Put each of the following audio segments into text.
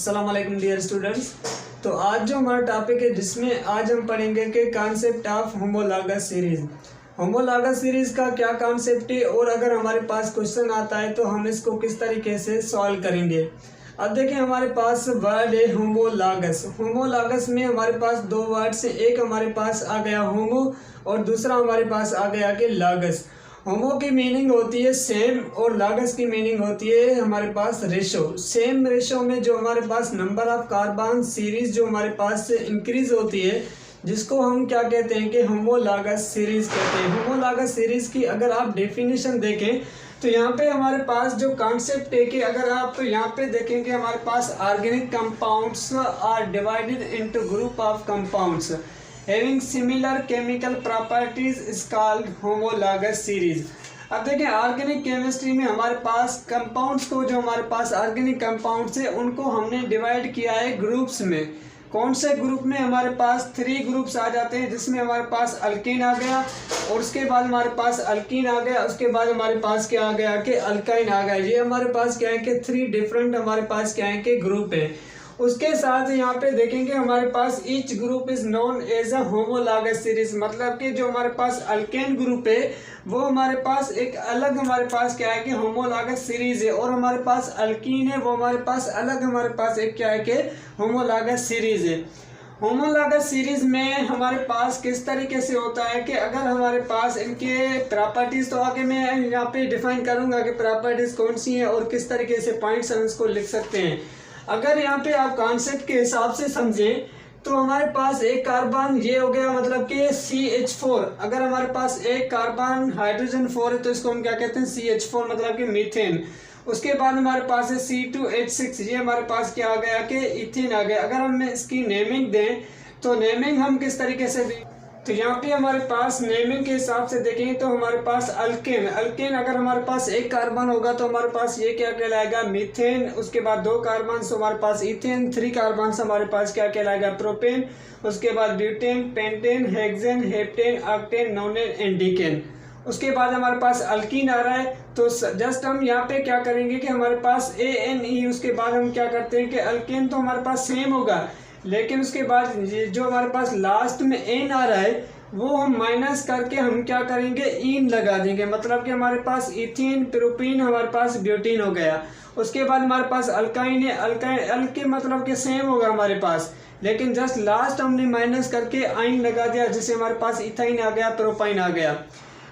अस्सलाम वालेकुम dear students. तो आज जो हमारा टॉपिक है जिसमें आज हम पढ़ेंगे कि concept of homologous series. Homologous series का क्या कॉन्सेप्ट है और अगर हमारे पास क्वेश्चन आता है तो हम इसको किस तरीके से सॉल्व करेंगे। अब देखिए हमारे पास वर्ड है होमोलॉगस। होमोलॉगस में हमारे पास दो वर्ड से एक हमारे पास आ गया होमो और दूसरा हमारे पास आ गया कि लॉगस। होमो की मीनिंग होती है सेम और लॉगस की मीनिंग होती है हमारे पास रेशो। सेम रेशो में जो हमारे पास नंबर ऑफ कार्बन सीरीज जो हमारे पास से इंक्रीज होती है जिसको हम क्या कहते हैं कि होमोलॉगस सीरीज कहते हैं। होमोलॉगस सीरीज की अगर आप डेफिनेशन देखें तो यहाँ पे हमारे पास जो कॉन्सेप्ट है कि अगर आप यहाँ पे देखें कि हमारे पास organic compounds are divided into group of compounds having similar chemical properties is called homologous series। अब देखें ऑर्गेनिक केमिस्ट्री में हमारे पास कंपाउंड्स को जो हमारे पास ऑर्गेनिक कंपाउंड्स है उनको हमने डिवाइड किया है ग्रुप्स में। कौन से ग्रुप में? हमारे पास 3 ग्रुप्स आ जाते हैं जिसमें हमारे पास अल्कीन आ गया और उसके बाद हमारे पास अल्कीन आ गया, उसके बाद हमारे पास क्या आ गया कि अल्काइन आ गया। ये हमारे पास क्या है कि 3 डिफरेंट हमारे पास क्या है कि ग्रुप है। उसके साथ यहाँ पे देखेंगे हमारे पास each group is known as a homologous series. मतलब कि जो हमारे पास अल्केन ग्रुप है वो हमारे पास एक अलग हमारे पास क्या है कि होमोलॉगस सीरीज है और हमारे पास अल्कीन है वो हमारे पास अलग हमारे पास एक क्या है कि होमोलॉगस सीरीज है। होमोलॉगस सीरीज में हमारे पास किस तरीके से होता है कि अगर हमारे पास इनके प्रॉपर्टीज तो आगे मैं यहाँ पे डिफाइन करूंगा कि प्रॉपर्टीज कौन सी हैं और किस तरीके से पॉइंट्स हम इसको लिख सकते हैं। अगर यहाँ पे आप कॉन्सेप्ट के हिसाब से समझें तो हमारे पास एक कार्बन ये हो गया मतलब कि CH4। अगर हमारे पास एक कार्बन हाइड्रोजन 4 है तो इसको हम क्या कहते हैं CH4 मतलब कि मीथेन। उसके बाद हमारे पास है C2H6, ये हमारे पास क्या आ गया कि इथेन आ गया। अगर हम इसकी नेमिंग दें तो नेमिंग हम किस तरीके से दें तो यहाँ पे हमारे पास नेमिंग के हिसाब से देखें तो हमारे पास अल्केन। अल्केन अगर हमारे पास एक कार्बन होगा तो हमारे पास ये क्या कहलाएगा मीथेन। उसके बाद 2 कार्बन तो हमारे पास इथेन, 3 कार्बन हमारे पास क्या कहलाएगा प्रोपेन। उसके बाद butane, pentane, hexane, heptane, octane, nonane, undecane. उसके बाद हमारे पास अल्कीन आ रहा है तो जस्ट हम यहाँ पे क्या करेंगे कि हमारे पास ANE। उसके बाद हम क्या करते हैं कि अल्केन तो हमारे पास सेम होगा लेकिन उसके बाद जो हमारे पास लास्ट में एन आ रहा है वो हम माइनस करके हम क्या करेंगे इन लगा देंगे। मतलब कि हमारे पास इथीन, प्रोपीन, हमारे पास ब्यूटीन हो गया। उसके बाद हमारे पास अल्काइन है, अल के मतलब कि सेम होगा हमारे पास लेकिन जस्ट लास्ट हमने माइनस करके आइन लगा दिया जिससे हमारे पास इथाइन आ गया, प्रोपाइन आ गया।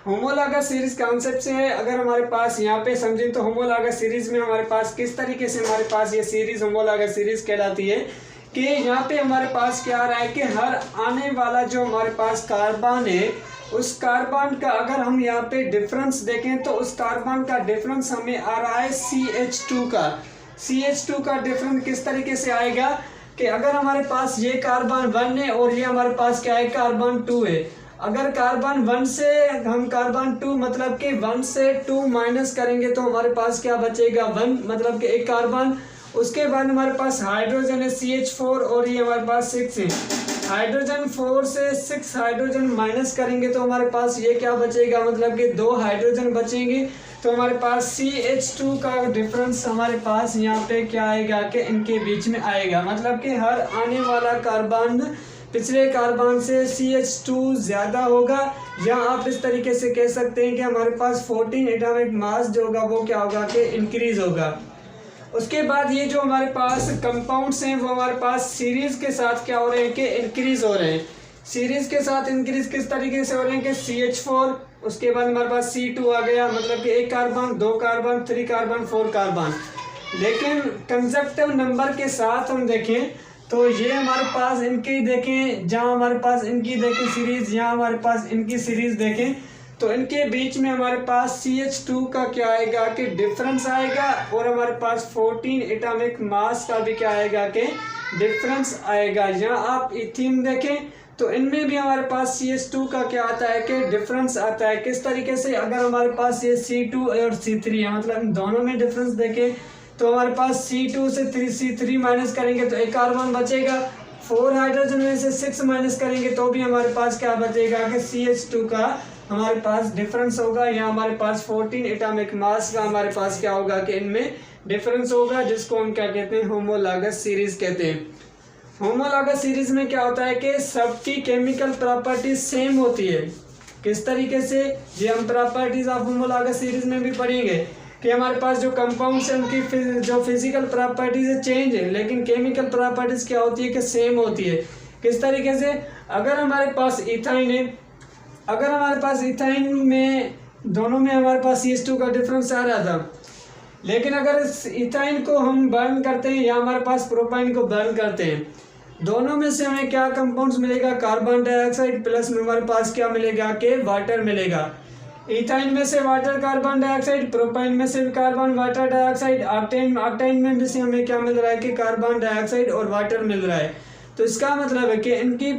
होमोलॉगस सीरीज कॉन्सेप्ट से है अगर हमारे पास यहाँ पे समझें तो होमोलॉगस सीरीज में हमारे पास किस तरीके से हमारे पास ये सीरीज होमोलॉगस सीरीज कहलाती है कि यहाँ पे हमारे पास क्या आ रहा है कि हर आने वाला जो हमारे पास कार्बन है उस कार्बन का अगर हम यहाँ पे डिफरेंस देखें तो उस कार्बन का डिफरेंस हमें आ रहा है CH2 का। CH2 का डिफरेंस किस तरीके से आएगा कि अगर हमारे पास ये कार्बन 1 है और ये हमारे पास क्या है कार्बन 2 है। अगर कार्बन 1 से हम कार्बन 2 मतलब कि 1 से 2 माइनस करेंगे तो हमारे पास क्या बचेगा 1 मतलब कि एक कार्बन। उसके बाद हमारे पास हाइड्रोजन है CH4 और ये हमारे पास 6 है। हाइड्रोजन 4 से 6 हाइड्रोजन माइनस करेंगे तो हमारे पास ये क्या बचेगा मतलब कि 2 हाइड्रोजन बचेंगे। तो हमारे पास CH2 का डिफरेंस हमारे पास यहाँ पे क्या आएगा कि इनके बीच में आएगा। मतलब कि हर आने वाला कार्बन पिछले कार्बन से CH2 ज़्यादा होगा या आप इस तरीके से कह सकते हैं कि हमारे पास 14 एटॉमिक मास जो होगा वो क्या होगा कि इंक्रीज होगा। उसके बाद ये जो हमारे पास कंपाउंड्स हैं वो हमारे पास सीरीज के साथ क्या हो रहे हैं कि इंक्रीज हो रहे हैं। सीरीज के साथ इंक्रीज किस तरीके से हो रहे हैं कि CH4, उसके बाद हमारे पास C2 आ गया मतलब कि 1 कार्बन, 2 कार्बन, 3 कार्बन, 4 कार्बन। लेकिन कंसेप्टिव नंबर के साथ हम देखें तो ये हमारे पास इनकी देखें जहाँ हमारे पास इनकी देखें सीरीज, यहाँ हमारे पास इनकी सीरीज देखें तो इनके बीच में हमारे पास CH2 का क्या आएगा कि डिफरेंस आएगा और हमारे पास 14 एटॉमिक मास का भी क्या आएगा कि डिफरेंस आएगा। यहाँ आप इथीन देखें तो इनमें भी हमारे पास CH2 का क्या आता है कि डिफरेंस आता है। किस तरीके से अगर हमारे पास ये C2 और C3 है मतलब इन दोनों में डिफरेंस देखें तो हमारे पास C2 से C3 माइनस करेंगे तो एक कार्बन बचेगा। 4 हाइड्रोजन में से 6 माइनस करेंगे तो भी हमारे पास क्या बचेगा कि CH2 का हमारे पास डिफरेंस होगा। यहाँ हमारे पास 14 एटॉमिक मास का हमारे पास क्या होगा कि इनमें डिफरेंस होगा, जिसको हम क्या कहते हैं, होमोलॉगस सीरीज कहते हैं। होमोलॉगस सीरीज में क्या होता है कि सबकी केमिकल प्रॉपर्टीज सेम होती है। किस तरीके से, ये हम प्रॉपर्टीज ऑफ होमोलॉगस सीरीज में भी पढ़ेंगे कि हमारे पास जो कंपाउंड्स हैं उनकी जो फिजिकल प्रॉपर्टीज है चेंज है, लेकिन केमिकल प्रॉपर्टीज क्या होती है कि सेम होती है। किस तरीके से, अगर हमारे पास इथाइन है, अगर हमारे पास इथाइन में दोनों में हमारे पास CH2 का डिफरेंस आ रहा था, लेकिन अगर इस इथाइन को हम बर्न करते हैं या हमारे पास प्रोपाइन को बर्न करते हैं, दोनों में से हमें क्या कंपाउंड्स मिलेगा, कार्बन डाइऑक्साइड प्लस में हमारे पास क्या मिलेगा कि वाटर मिलेगा। इथाइन में से वाटर कार्बन डाइऑक्साइड, प्रोपाइन में से कार्बन वाटर डाइऑक्साइड, ऑक्टेन में भी से हमें क्या मिल रहा है कि कार्बन डाइऑक्साइड और वाटर मिल रहा है। तो इसका मतलब है कि इनकी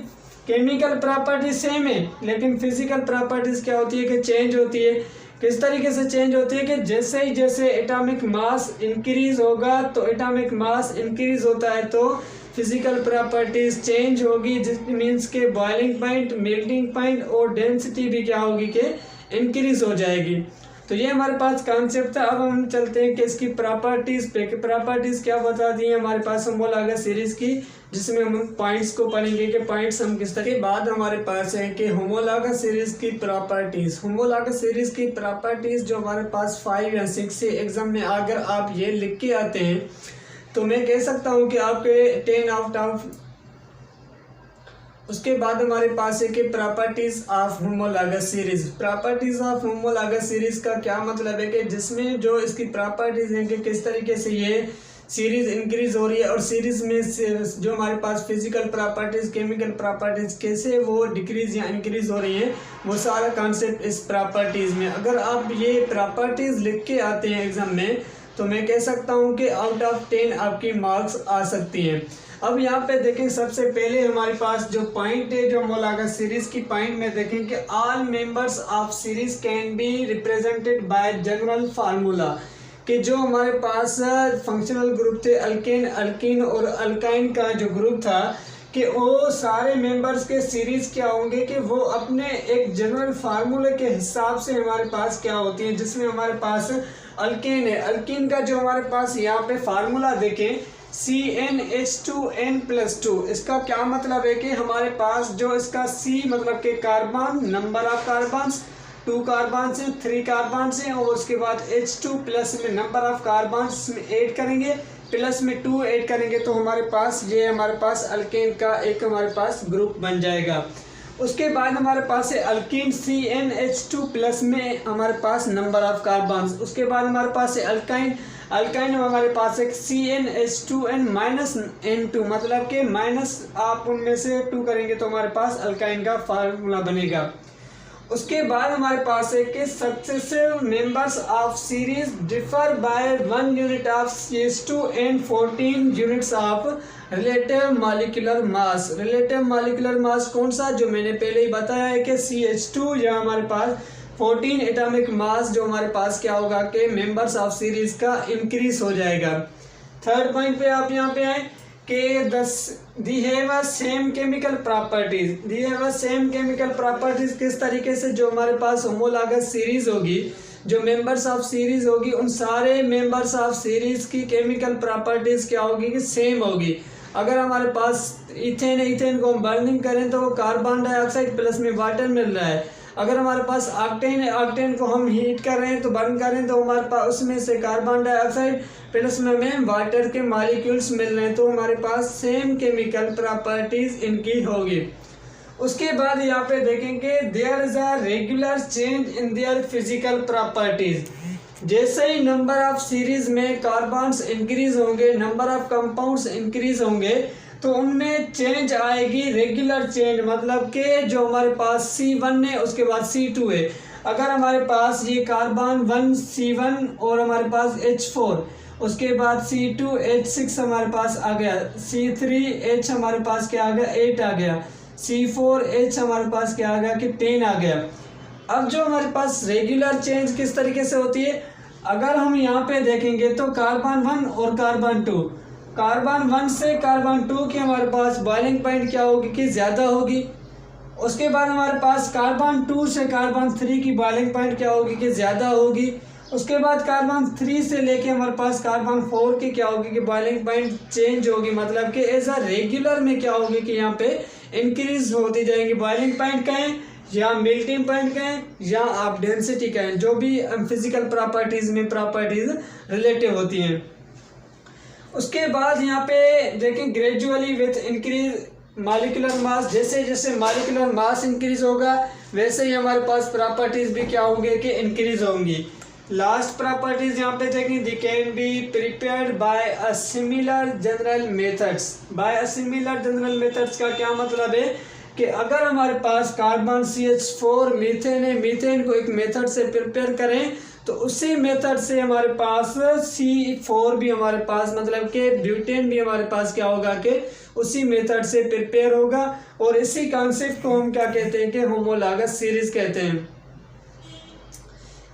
केमिकल प्रॉपर्टी सेम है, लेकिन फिजिकल प्रॉपर्टीज क्या होती है कि चेंज होती है। किस तरीके से चेंज होती है कि जैसे ही जैसे एटॉमिक मास इंक्रीज होगा, तो एटॉमिक मास इंक्रीज होता है तो फिजिकल प्रॉपर्टीज चेंज होगी, जिस मीन्स के बॉइलिंग पॉइंट, मेल्टिंग पॉइंट और डेंसिटी भी क्या होगी कि इंक्रीज हो जाएगी। तो ये हमारे पास कॉन्सेप्ट था। अब हम चलते हैं कि इसकी प्रॉपर्टीज क्या बता दी है हमारे पास होमोलॉगस सीरीज की, जिसमें हम पॉइंट्स को पढ़ेंगे कि पॉइंट्स हम किस तरह के बाद हमारे पास है कि होमोलॉगस सीरीज की प्रॉपर्टीज। होमोलॉगस सीरीज की प्रॉपर्टीज जो हमारे पास 5 या 6 से एग्जाम में अगर आप ये लिख के आते हैं तो मैं कह सकता हूँ कि आपके 10 आउट ऑफ। उसके बाद हमारे पास है कि properties of homologous series. Properties of homologous series का क्या मतलब है कि जिसमें जो इसकी प्रॉपर्टीज हैं कि किस तरीके से ये सीरीज इंक्रीज हो रही है और सीरीज में जो हमारे पास फिजिकल प्रॉपर्टीज, केमिकल प्रॉपर्टीज कैसे वो डिक्रीज या इंक्रीज हो रही हैं, वो सारा कॉन्सेप्ट इस प्रॉपर्टीज में। अगर आप ये प्रॉपर्टीज लिख के आते हैं एग्जाम में तो मैं कह सकता हूँ कि आउट ऑफ 10 आपकी मार्क्स आ सकती हैं। अब यहाँ पे देखें, सबसे पहले हमारे पास जो पॉइंट है जो होमोलॉगस सीरीज की पॉइंट में देखें कि all members of series can be represented by general formula, कि जो हमारे पास फंक्शनल ग्रुप थे अल्केन, अल्कीन और अल्काइन का जो ग्रुप था कि वो सारे मेंबर्स के सीरीज क्या होंगे कि वो अपने एक जनरल फार्मूले के हिसाब से हमारे पास क्या होती है, जिसमें हमारे पास अल्केन है। अल्कीन का जो हमारे पास यहाँ पे फार्मूला देखें CnH2n+2, इसका क्या मतलब है कि हमारे पास जो इसका C मतलब के carbon, number of carbon 2 carbon से 3 कार्बन से, और उसके बाद H2 प्लस में नंबर ऑफ कार्बन में ऐड करेंगे, प्लस में 2 ऐड करेंगे, तो हमारे पास ये हमारे पास अल्केन का एक हमारे पास ग्रुप बन जाएगा। उसके बाद हमारे पास है अल्कीन CnH2 प्लस में हमारे पास नंबर ऑफ कार्बन। उसके बाद हमारे पास है अल्काइन, अल्काइन में हमारे पास एक CnH2n-N2 मतलब कि माइनस आप उनमें से 2 करेंगे तो हमारे पास अल्काइन का फार्मूला बनेगा। उसके बाद हमारे पास है कि successive members of series differ by 1 unit of CH2 and 14 units of relative molecular mass. Relative molecular mass कौन सा, जो मैंने पहले ही बताया है कि CH2 या हमारे पास 14 एटॉमिक मास जो हमारे पास क्या होगा कि मेंबर्स ऑफ सीरीज का इंक्रीज हो जाएगा। थर्ड पॉइंट पे आप यहाँ पे आए कि they have a same chemical properties. They have a same chemical properties किस तरीके से, जो हमारे पास होमोलॉगस सीरीज होगी, जो मेंबर्स ऑफ सीरीज होगी, उन सारे मेंबर्स ऑफ सीरीज की केमिकल प्रॉपर्टीज क्या होगी कि सेम होगी। अगर हमारे पास इथेन है, इथेन को हम बर्निंग करें तो वो कार्बन डाइऑक्साइड प्लस में वाटर मिल रहा है। अगर हमारे पास ऑक्टेन है, ऑक्टेन को हम हीट कर रहे हैं तो बर्न कर रहे हैं तो हमारे पास उसमें से कार्बन डाइऑक्साइड प्लस में हमें वाटर के मॉलिक्यूल्स मिल रहे हैं, तो हमारे पास सेम केमिकल प्रॉपर्टीज इनकी होगी। उसके बाद यहाँ पे देखेंगे there is a regular change in their physical properties. जैसे ही नंबर ऑफ सीरीज में कार्बन्स इंक्रीज होंगे, नंबर ऑफ कंपाउंड्स इंक्रीज होंगे, तो उनमें चेंज आएगी, रेगुलर चेंज मतलब कि जो हमारे पास C1 है उसके बाद C2 है। अगर हमारे पास ये कार्बन 1 C1 और हमारे पास H4, उसके बाद C2 H6 हमारे पास आ गया, C3 H हमारे पास क्या आ गया 8 आ गया, C4 H हमारे पास क्या आ गया कि 10 आ गया। अब जो हमारे पास रेगुलर चेंज किस तरीके से होती है, अगर हम यहाँ पे देखेंगे तो कार्बन 1 और कार्बन 2, कार्बन 1 से कार्बन 2 की हमारे पास बॉइलिंग पॉइंट क्या होगी कि ज़्यादा होगी। उसके बाद हमारे पास कार्बन 2 से कार्बन 3 की बॉइलिंग पॉइंट क्या होगी कि ज़्यादा होगी। उसके बाद कार्बन 3 से लेके हमारे पास कार्बन 4 की क्या होगी कि बॉइलिंग पॉइंट चेंज होगी, मतलब कि एज अ रेगुलर में क्या होगी कि यहाँ पे इंक्रीज होती जाएंगी। बॉइलिंग पॉइंट कहें या मेल्टिंग पॉइंट कहें या आप डेंसिटी कहें, जो भी फिजिकल प्रॉपर्टीज में प्रॉपर्टीज रिलेटिव होती हैं। उसके बाद यहाँ पे देखें gradually with increase molecular mass, जैसे जैसे मॉलिक्यूलर मास इंक्रीज होगा वैसे ही हमारे पास प्रॉपर्टीज भी क्या होंगे कि इंक्रीज होंगी। लास्ट प्रॉपर्टीज यहाँ पे देखें, they can be prepared by a similar general methods. By a similar general methods का क्या मतलब है कि अगर हमारे पास कार्बन CH4 मीथेन है, मीथेन को एक मेथड से प्रिपेयर करें तो उसी मेथड से हमारे पास C4 भी हमारे पास, मतलब कि ब्यूटेन भी हमारे पास क्या होगा कि उसी मेथड से प्रिपेयर होगा। और इसी कॉन्सेप्ट को हम क्या कहते हैं कि होमोलॉगस सीरीज कहते हैं,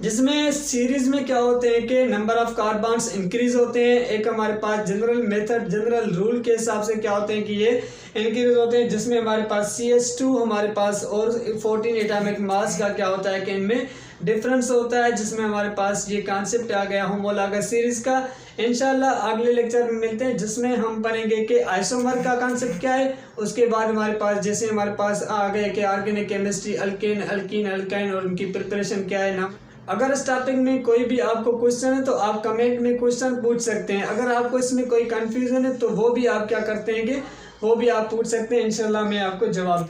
जिसमें सीरीज में क्या होते हैं कि नंबर ऑफ कार्बन्स इंक्रीज होते हैं। एक हमारे पास जनरल मेथड जनरल रूल के हिसाब से क्या होते हैं कि ये इंक्रीज होते हैं, जिसमें हमारे पास CH2 हमारे पास और 14 एटॉमिक मास का क्या होता है कि इनमें डिफरेंस होता है, जिसमें हमारे पास ये कॉन्सेप्ट आ गया होमोलॉगस सीरीज का। इंशाल्लाह अगले लेक्चर में मिलते हैं, जिसमें हम पढ़ेंगे कि आइसोमर का कॉन्सेप्ट क्या है। उसके बाद हमारे पास जैसे हमारे पास आ गए कि organic chemistry, alkane, alkyne, alkyne और उनकी प्रिपरेशन क्या है ना। अगर इस टॉपिक में कोई भी आपको क्वेश्चन है तो आप कमेंट में क्वेश्चन पूछ सकते हैं। अगर आपको इसमें कोई कंफ्यूजन है तो वो भी आप क्या करते हैं कि वो भी आप पूछ सकते हैं, इंशाल्लाह मैं आपको जवाब